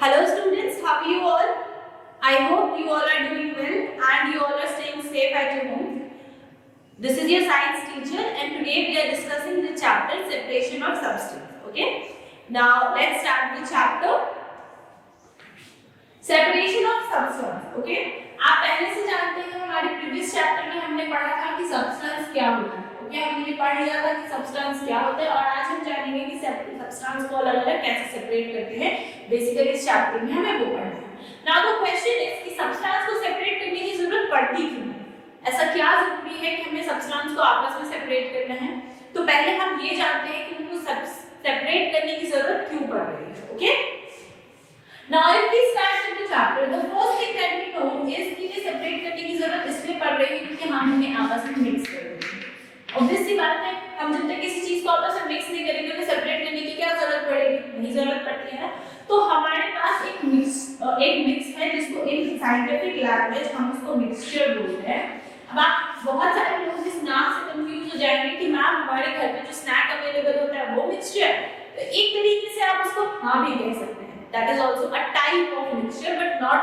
Hello students, how are you all? I hope you all are doing well and you all are staying safe at your home. This is your science teacher and today we are discussing the chapter separation of substance. Okay? Now let's start the chapter separation of substance. Okay? आप पहले से जानते हैं हमारे previous chapter में हमने पढ़ा था कि सब्सटेंस क्या होता है. ओके, हमने ये पढ़ लिया था कि सब्सटेंस क्या होता है और आज हम जानेंगे कि सब्सटेंस को अलग-अलग कैसे सेपरेट करते हैं. बेसिकली इस चैप्टर में हमें वो पढ़ना है. नाउ द क्वेश्चन इज कि सब्सटेंस को सेपरेट करने की जरूरत पड़ती क्यों है? ऐसा क्या जरूरी है कि हमें सब्सटेंस को आपस में सेपरेट करना है? तो पहले हम ये जानते हैं कि उनको सेपरेट करने की जरूरत क्यों पड़ रही है. Okay, now if we start with the chapter, the first thing that we know is कि ये सेपरेट करने की जरूरत इसलिए पड़ रही है क्योंकि हम इन्हें आपस में मिक्स कर रहे हैं. ऑब्वियस सी बात है, हम जब तक किसी चीज को आपस में मिक्स नहीं करेंगे तो सेपरेट करने की क्या जरूरत पड़ेगी? नहीं जरूरत पड़ती है ना. तो हमारे पास एक मिक्स है जिसको इन साइंटिफिक लैंग्वेज हम उसको मिक्सचर बोलते हैं. अब आप बहुत सारे लोग इस नाम से कंफ्यूज हो जाएंगे कि मैम हमारे घर में जो स्नैक अवेलेबल होता है वो मिक्सचर. तो एक तरीके से आप उसको हाँ भी कह सकते हैं. That is also a type of mixture but not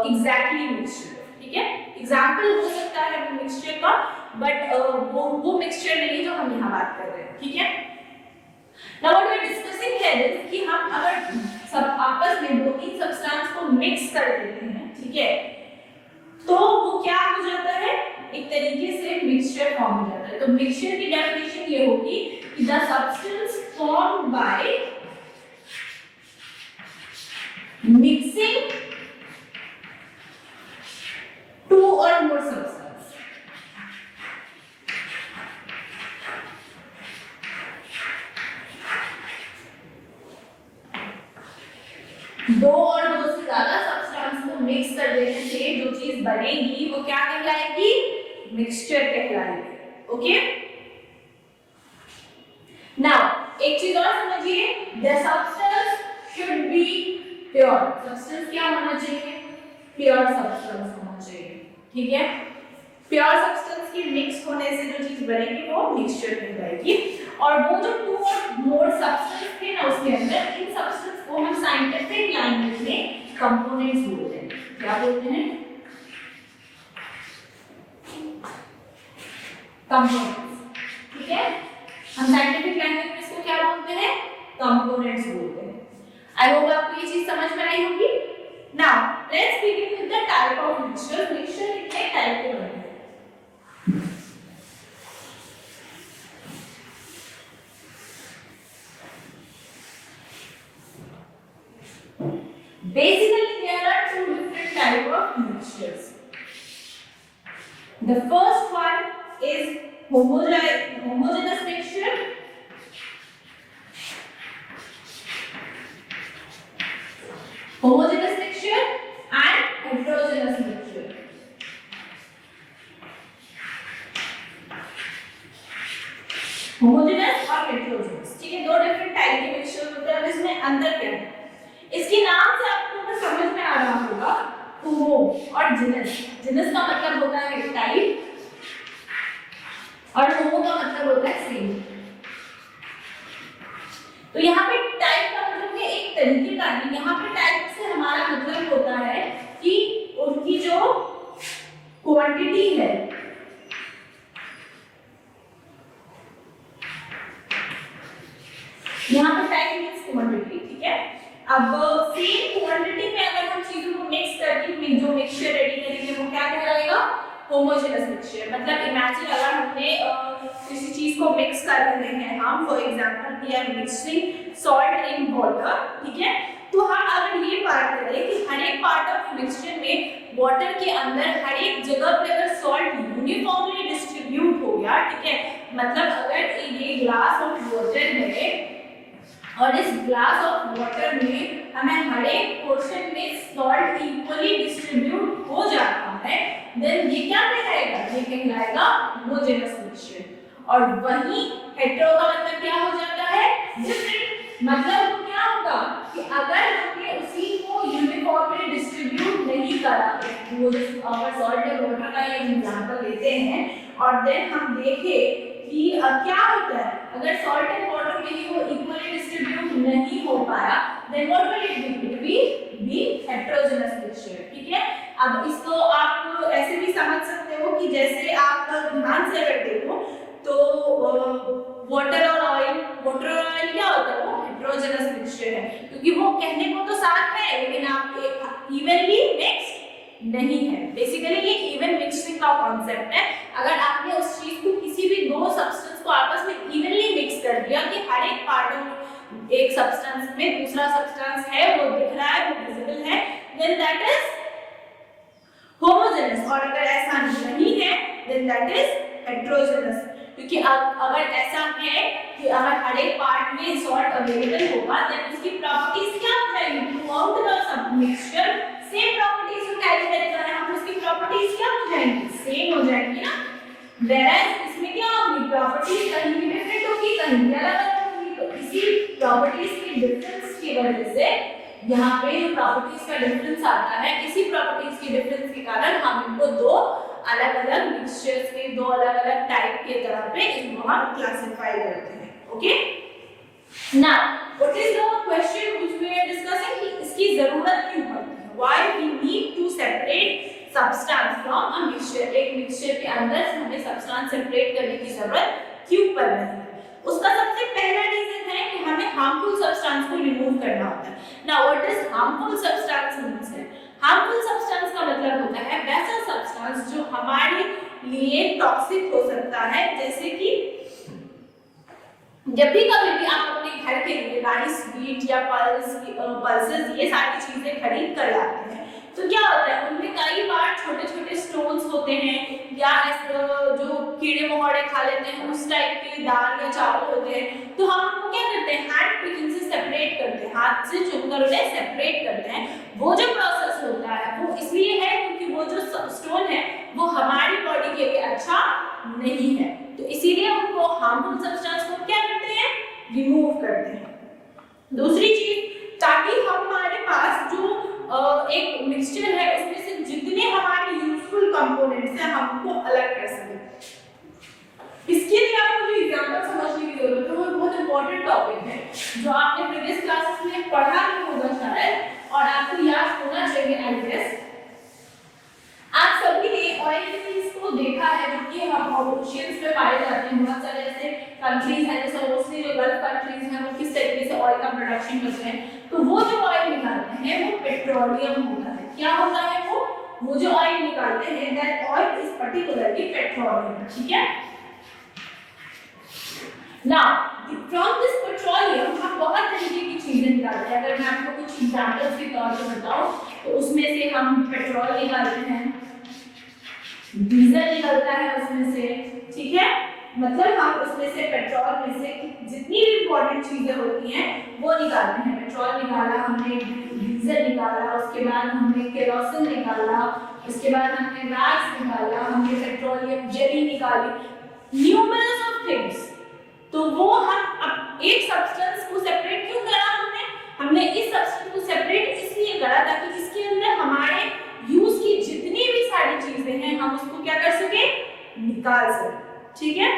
exactly mixture. ठीक है, एग्जाम्पल हो सकता है मिक्सचर का बट वो मिक्सचर नहीं जो हम यहाँ बात कर रहे हैं. ठीक है, now what we are discussing here is कि हम अगर सब आपस में दो तीन सब्सटेंस को मिक्स कर देते हैं, ठीक है, तो वो क्या हो जाता है? एक तरीके से मिक्सचर फॉर्म हो जाता है. तो मिक्सचर की डेफिनेशन ये होगी कि the substance formed by mixing two or more substances. दो और दो से ज्यादा सब्सटेंस को मिक्स कर देने से जो चीज बनेगी वो क्या कहलाएगी? मिक्सचर कहलाएगी. ओके, नाउ एक चीज और समझिए, the substance should be pure. Substance क्या होना चाहिए? प्योर सब्सटेंस होना चाहिए. ठीक है, प्योर सब्सटेंस के मिक्स होने से जो चीज बनेगी वो मिक्सचर कहलाएगी. और वो जो टू और मोर सब्सटेंस थे ना उसके अंदर, इन सब्सटेंस को हम साइंटिफिक लैंग्वेज में कंपोनेंट्स बोलते हैं. क्या बोलते हैं? कंपोनेंट्स. ठीक है, हम साइंटिफिक लैंग्वेज में इसको क्या बोलते हैं? कंपोनेंट्स बोलते हैं. I hope आपको ये चीज समझ में आई होगी. Now let's begin with the type of mixture. Mixture कितने टाइप के बनते हैं? Basically there are two different type of mixtures. The first one is homogeneous mixture. Homogeneous mixture and heterogeneous mixture. Homogeneous और heterogeneous, ठीक है, दो different type के mixture होते हैं. इसमें अंतर क्या है? इसके नाम से आपको समझ में आ रहा होगा. होमो और जेनस. जेनस का मतलब होता है टाइप और होमो का मतलब होता है सेम. तो यहाँ पे टाइप का मतलब कि एक तरीके का नहीं. यहाँ पे टाइप से हमारा मतलब होता है कि उनकी जो क्वांटिटी है, यहाँ पे टाइप मींस क्वांटिटी. ठीक है, अब सेम क्वांटिटी में अगर हम चीजों को मिक्स करके जो मिक्सचर रेडी करेंगे वो क्या कहलाएगा? Homogeneous mixture. मतलब इमेजिन अगर हमने किसी चीज को मिक्स कर रहे हैं हम, for example we are mixing salt in water. ठीक है, तो हम अगर ये बात करें कि हर एक पार्ट ऑफ मिक्सचर में वाटर के अंदर हर एक जगह पे अगर सॉल्ट यूनिफॉर्मली डिस्ट्रीब्यूट हो गया, ठीक है, मतलब अगर ये ग्लास ऑफ वाटर है और इस ग्लास ऑफ वाटर में हमें हर एक पोर्शन में सॉल्ट इक्वली डिस्ट्रीब्यूट हो जाता है, देन ये क्या कहलाएगा? ये कहलाएगा होमोजेनस मिक्सचर. और वही हेटेरो का मतलब क्या हो जाता है? डिफरेंट. मतलब क्या होगा कि अगर हमने उसी को यूनिफॉर्मली डिस्ट्रीब्यूट नहीं करा, वो अगर सॉल्ट और वाटर का ये एग्जांपल लेते हैं और देन हम देखें कि क्या होता है, अगर सॉल्ट एंड वाटर में ही वो इक्वली डिस्ट्रीब्यूट नहीं हो पाया, then what will it be? It will be heterogeneous mixture, ठीक है। अब इसको आप ऐसे भी समझ सकते हो कि जैसे आप ध्यान से अगर देखो तो वाटर और ऑयल क्या होता है? वो हेटेरोजेनस मिक्सचर है, क्योंकि वो कहने को तो साथ है लेकिन आप इवनली मिक्स नहीं है। बेसिकली ये इवन मिक्सिंग का कॉन्सेप्ट है। अगर आपने उस चीज को किसी भी दो सब्सटेंस को आपस में इवनली मिक्स कर दिया कि हर एक पार्ट ऑफ एक सब्सटेंस में दूसरा सब्सटेंस है, वो दिख रहा है, वो विजिबल है, देन दैट इज होमोजेनस। और अगर ऐसा नहीं है देन दैट इज हेटेरोजेनस, क्योंकि अगर ऐसा है कि अगर हर एक पार्ट में सॉल्ट अवेलेबल होगा देन उसकी प्रॉपर्टीज क्या हो जाएंगी? Through out the sub mixture same properties को कैरी करेगा, हम उसकी प्रॉपर्टीज क्या हो जाएंगी? सेम हो जाएंगी ना। whereas इसमें क्या होगी? प्रॉपर्टीज कहीं भी डिफरेंट होगी, कहीं भी अलग-अलग होगी। तो इसी प्रॉपर्टीज के डिफरेंस की वजह से यहाँ पे जो प्रॉपर्टीज का डिफरेंस आता है, इसी प्रॉपर्टीज के डिफरेंस के कारण हम इनको दो अलग-अलग मिक्सचर्स के दो अलग-अलग टाइप के तरह पे इनको हम क्लासिफाई करते हैं। Okay, now what is the question which we are discussing कि इसकी जरूरत क्यों पड़ती है? Why we need to separate substance from a mixture? एक मिक्सचर के अंदर हमें सब्सटेंस सेपरेट करने की जरूरत क्यों पड़ रही है? उसका सबसे पहला रीजन है कि हमें हार्मफुल सब्सटेंस को रिमूव करना होता है। Now what is harmful substance means है? हार्मफुल सब्सटेंस का मतलब होता है वैसा सब्सटेंस जो हमारे लिए टॉक्सिक हो सकता है, जैसे कि जब भी कभी भी आप अपने घर के लिए राइस, व्हीट या पल्सेस ये सारी चीजें खरीद कर लाते हैं तो क्या होता है? उनमें कई बार छोटे छोटे स्टोन्स होते हैं या जो कीड़े मकोड़े खा लेते हैं उस टाइप के दाल या चावल होते हैं। तो हम उनको क्या करते हैं? हैंड पिकिंग से सेपरेट करते हैं, हाथ से चुनकर उन्हें सेपरेट करते हैं। वो जो प्रोसेस होता है वो इसलिए है क्योंकि वो जो स्टोन है वो हमारी बॉडी के लिए अच्छा नहीं है, तो इसीलिए उनको हार्मफुल सब्सटेंस को क्या करते हैं? रिमूव करते हैं। दूसरी चीज, ताकि हमारे पास जो एक मिक्सचर है उसमें से जितने हमारे यूजफुल कंपोनेंट्स हैं हम उनको अलग कर सकें। इसके लिए आपको जो एग्जांपल समझने की जरूरत है वो बहुत इंपॉर्टेंट टॉपिक है जो आपने प्रीवियस क्लासेस में पढ़ा भी होगा शायद और आपको याद होना चाहिए आई गेस। आप सभी ने ऑयल सीज को देखा है जो कि हम ओशियंस में पाए जाते हैं। बहुत सारे ऐसे कंट्रीज हैं जैसे मोस्टली जो गल्फ कंट्रीज हैं वो किस तरीके से ऑयल का प्रोडक्शन करते हैं, तो वो जो ऑयल निकालते हैं वो पेट्रोलियम होता है। क्या होता है वो जो ऑयल निकालते हैं that oil is particularly petroleum, ठीक है। नाउ फ्रॉम दिस पेट्रोलियम हम बहुत तरीके की चीजें निकालते हैं। अगर मैं आपको कुछ एग्जांपल्स के तौर पर बताऊं तो उसमें से हम पेट्रोल निकालते हैं, डीजल निकलता है उसमें से, ठीक है। मतलब हम उसमें से पेट्रोल में से जितनी भी इंपॉर्टेंट चीजें होती हैं वो निकालते हैं। पेट्रोल निकाला हमने, डीजल निकाला, उसके बाद हमने केरोसिन निकाला, उसके बाद हमने वैक्स निकाला, हमने पेट्रोलियम जेली निकाली, न्यूमरस ऑफ थिंग्स। तो वो हम अब एक सब्सटेंस को सेपरेट क्यों करा हमने इस सब्सटेंस को सेपरेट इसलिए करा ताकि इसके अंदर हमारे यूज की जितनी भी सारी चीजें हैं हम उसको क्या कर सके? निकाल सके, ठीक है।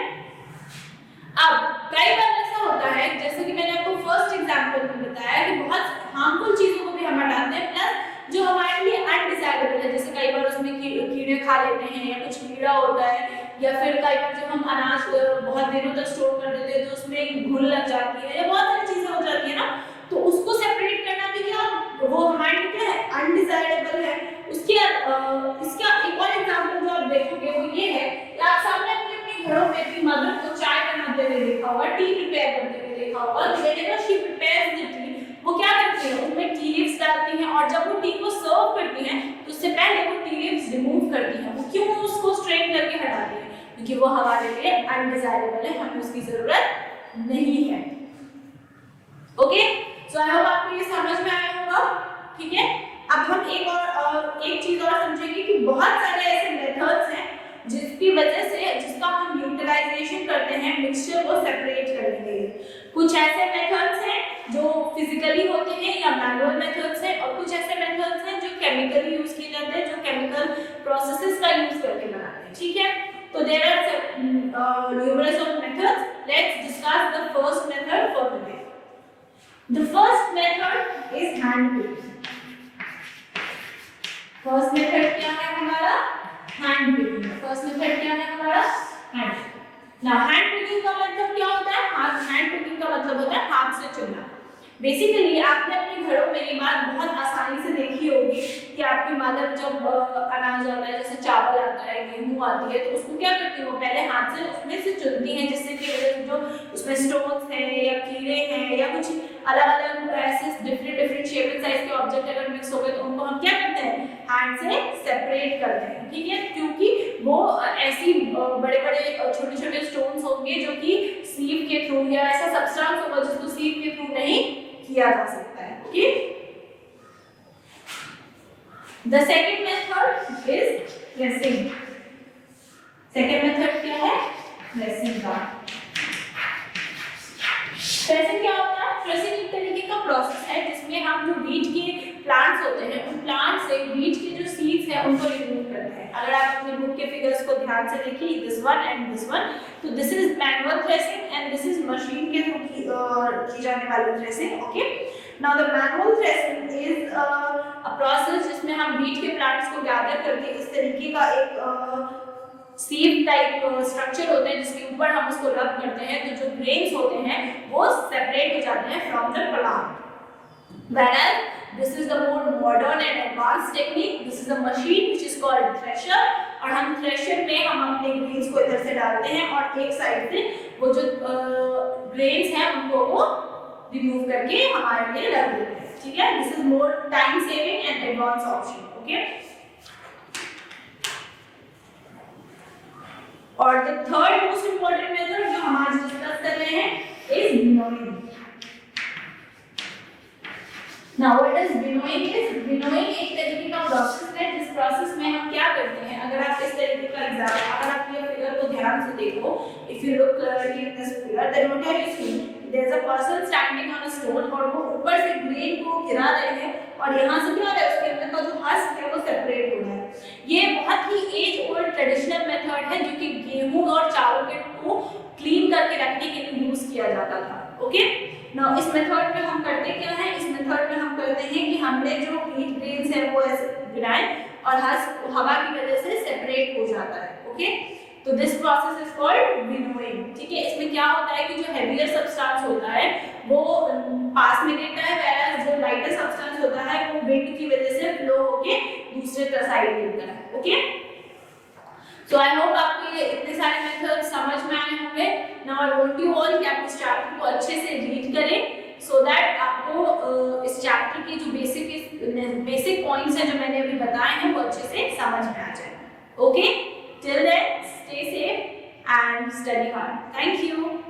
अब कई बार ऐसा होता है जैसे कि मैंने आपको फर्स्ट एग्जांपल में बताया कि बहुत हार्मफुल चीजों को भी हम हटाते हैं, प्लस जो हमारे लिए अनडिजायरेबल है जैसे कई बार उसमें कीड़े खा लेते हैं या कुछ कीड़ा होता है, या फिर कई बार जब हम अनाज बहुत दिनों तक स्टोर कर देते हैं तो उसमें घुल लग जाती है या बहुत सारी चीजें हो जाती है ना, तो उसको सेपरेट करना भी क्या वो हमारे लिए क्या है? अनडिजायरेबल है। उसके इसका एक और एग्जांपल जो आप देखोगे वो ये है कि आप सामने अपने घरों में अपनी मदर को चाय बनाते हुए देखा होगा, टी प्रिपेयर करते हुए देखा होगा। तो whenever she prepares the T वो क्या करती है? उसमें टी लीव्स डालती हैं और जब वो टी को सर्व करती हैं तो उससे पहले वो टी लीव्स रिमूव करती हैं। वो क्यों उसको स्ट्रेन करके हटाती है? क्योंकि वो हमारे लिए अनडिजायरेबल है, हमें उसकी जरूरत नहीं है। ओके, सो आई होप आपको ये समझ में आया होगा, ठीक है। अब हम एक चीज और समझेंगे कि बहुत सारे ऐसे मेथड्स हैं जिसकी वजह से जिसका हम यूटिलाइजेशन करते हैं मिक्सचर को सेपरेट करने के लिए। कुछ ऐसे मेथड्स हैं जो फिजिकली होते हैं या मैनुअल मेथड्स हैं, और कुछ ऐसे मेथड्स हैं जो केमिकली यूज किए जाते हैं, जो केमिकल प्रोसेसेस का यूज करके बनाते हैं, ठीक है। तो there are numerous of methods. Let's discuss the first method for today. The hand picking. First method क्या है हमारा? Hand picking. फर्स्ट मेथड क्या है हमारा? Hand picking. ना हैंड पिकिंग का मतलब क्या होता है? हाथ, हैंड पिकिंग का मतलब होता है हाथ से चुनना। बेसिकली आपने अपने घरों में ये बात बहुत आसानी से देखी होगी कि आपकी मदर जब अनाज आता है, जैसे चावल आता है, गेहूं आती है, तो उसको क्या करती है? वो पहले हाथ से उसमें से चुनती हैं, जिससे कि जो उसमें स्टोन्स हैं या कीड़े हैं या कुछ अलग अलग ऐसे डिफरेंट शेप एंड साइज के ऑब्जेक्ट अगर मिक्स हो गए तो उनको हम क्या करते हैं? हैंड से सेपरेट करते हैं, ठीक है? क्योंकि वो ऐसी बड़े बड़े छोटे छोटे स्टोन्स होंगे जो कि सीव के थ्रू या ऐसा सब्सटेंस होगा जिसको सीव के थ्रू नहीं किया जा सकता है। Okay, the second method is pressing. Second method क्या है? प्रेसिंग का। प्रेसिंग क्या होता है? प्रेसिंग एक तरीके का प्रोसेस है जिसमें हम जो बीट के प्लांट्स होते हैं उन प्लांट से बीट के जो सीड्स हैं उनको रिमूव करते हैं। अगर आप अपने बुक के फिगर्स को ध्यान से देखिए, this one and this one, तो this is manual threshing and this is machine के थ्रू की जाने वाली threshing. Okay, now the manual threshing is a process जिसमें हम बीट के प्लांट्स को गैदर करके इस तरीके का एक सीव टाइप स्ट्रक्चर होते हैं जिसके ऊपर हम उसको रब करते हैं, तो जो ग्रेन्स होते हैं वो सेपरेट हो जाते हैं from the plant. Whereas this is the more modern and advanced technique. This is a machine which is called thresher, और हम थ्रेशर में हम अपने ग्रेन्स को इधर से डालते हैं और एक साइड से वो जो ग्रेन्स हैं उनको वो रिमूव करके हमारे लिए रख देते हैं, ठीक है? This is more time saving and advanced option. Okay. और the third most important method जो हम आज डिस्कस कर रहे हैं is winnowing. Now what is winnowing is? winnowing एक तरीके का प्रोसेस है जिस प्रोसेस में हम क्या करते हैं, अगर आप इस तरीके का एग्जाम्पल, अगर आप ये फिगर को ध्यान से देखो, if you look clearly in this figure, then what have you seen? There is a person standing on a stone और वो ऊपर से ग्रेन को गिरा रहे हैं और यहाँ से क्या हो रहा है, उसके अंदर का जो हस्क है वो सेपरेट हो रहा है। ये बहुत ही एज ओल्ड ट्रेडिशनल मेथड है जो कि गेहूं और चावल के को क्लीन करके रखने के लिए यूज किया जाता था। ओके, नाउ इस मेथड में हम करते क्या है? इस मेथड में हम करते हैं कि हमने जो व्हीट ग्रेन्स है वो ऐसे गिराए और हस्क हवा की वजह से सेपरेट हो जाता है। ओके, तो this process is called winnowing, ठीक है? इसमें क्या होता है कि जो हेवियर सब्सटेंस होता है वो पास में गिरता है, whereas जो लाइटर सब्सटेंस होता है वो विंड की वजह से फ्लो होके दूसरे साइड गिरता है। ओके, सो आई होप आपको ये इतने सारे मेथड्स समझ में आए होंगे। Now I want you all कि आप इस चैप्टर को अच्छे से रीड करें सो दैट आपको इस चैप्टर की जो बेसिक पॉइंट्स हैं जो मैंने अभी बताए हैं वो अच्छे से समझ में आ जाए। Okay, till then stay safe and study hard. Thank you.